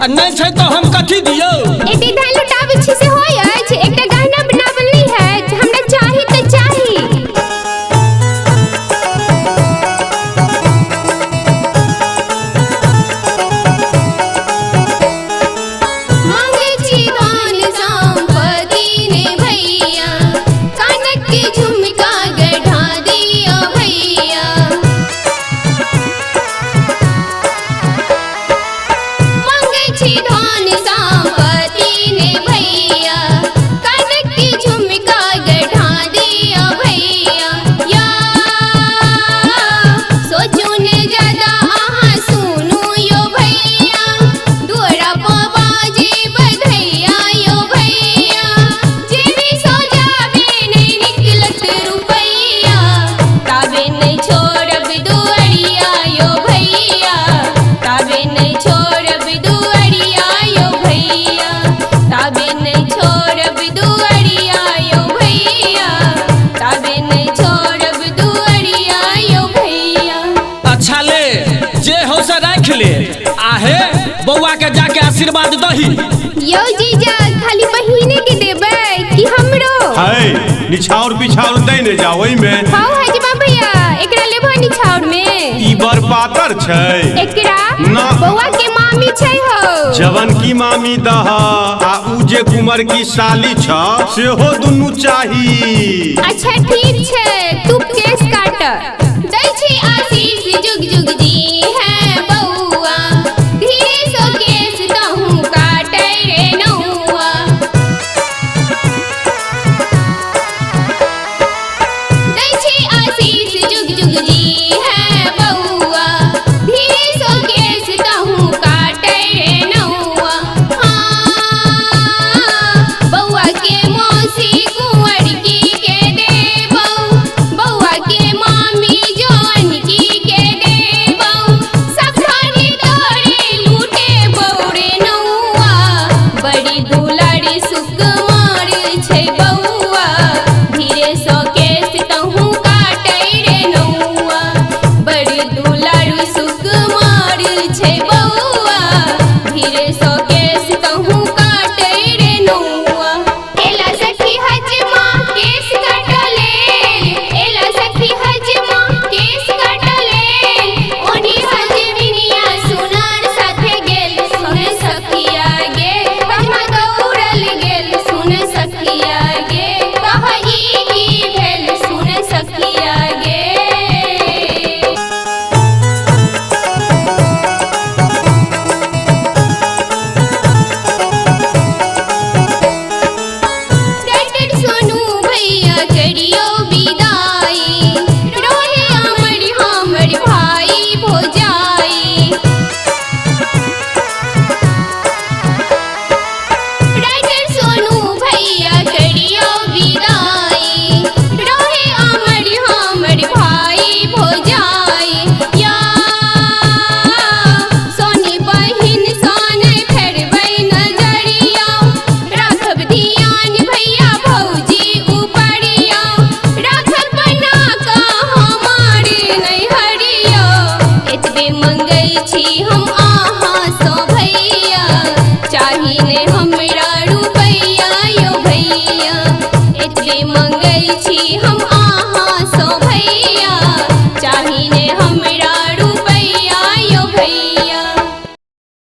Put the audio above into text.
नहीं छै तो हम कथी दियो एते धान लुटावे छी से होय अछि एकटा गहना बनावल नहीं है हमरा चाही त चाही मांगे छी धान संपत्ति ने भैया कानक के झुमका गढ़ा दिया भैया मांगे छी धान संपत्ति ने भैया कानक के झुमका गढ़ा दिया भैया या सोचू ने ज्यादा आहा सुनू यो भैया दुआरा बाजे बधैया यो भैया जे भी सो जावे नहीं निकलत रुपैया ताबे नहीं छोड़ब दुआरिया यो भैया ताबे नहीं छोड़ब दुआरिया यो भैया ताबे नहीं छोड़ब दुआरिया यो भैया ताबे नहीं छोड़ब दुआरिया यो भैया अच्छा ले जे हो से राख ले आहे बौआ के जाके आशीर्वाद दही यो जीजा खाली महीने के देबै कि हमरो है निछाउर पिछाउर दे ने जा ओइ में हाउ हजमा भैया एकरा लेबो निछाउर में ई बर पातर छै एकरा ना। बौआ के मामी छै हो जवन की मामी दह आ उ जे कुंवर की साली छ सेहो दुनु चाही अच्छा ठीक छै तू केस काट दै छी आशीष जुग जुग जी है बौआ धीरे सो केस तहु काटै रे नौआ दै छी आशीष जुग जुग जी है बौआ धीरे सो केस तहु काटै रे नौआ बौआ के मौसी कुंवर की के देबौ बौआ के मामी जौन की के देबौ सखानी तोरे लूटे बौरे नौआ बड़ी दुलारी सुकुमार छै बौआ धीरे सो केस तहु काटै रे नौआ बड़ी दुलारू सुकुमार छै बौआ धीरे सो केस तहु काटै रे नौआ एला सखी हजमा केस काटले एला सखी हजमा केस काटले ओनी हजमिनिया सुनार साथे गेल सुन सखिया गे हजमा दौड़ल गेल सुन सखिया गे कह ई की भेल सुन सखिया गे डॉक्टर सोनू भैया करियो विदाई रोहे हमर भाई भोजाई डॉक्टर सोनू भैया करियो विदाई रोहे हमर भाई भोजाई या सोनी बहिन सन फेरबै नजरिया राखब ध्यान भैया भौजी उपरिया राखब बना का हमार नैहरिया एतबे मंगै छी हम आहाँ सो भैया चाही ने हमरा रुपैया यो भैया एतबे मंगै छी हम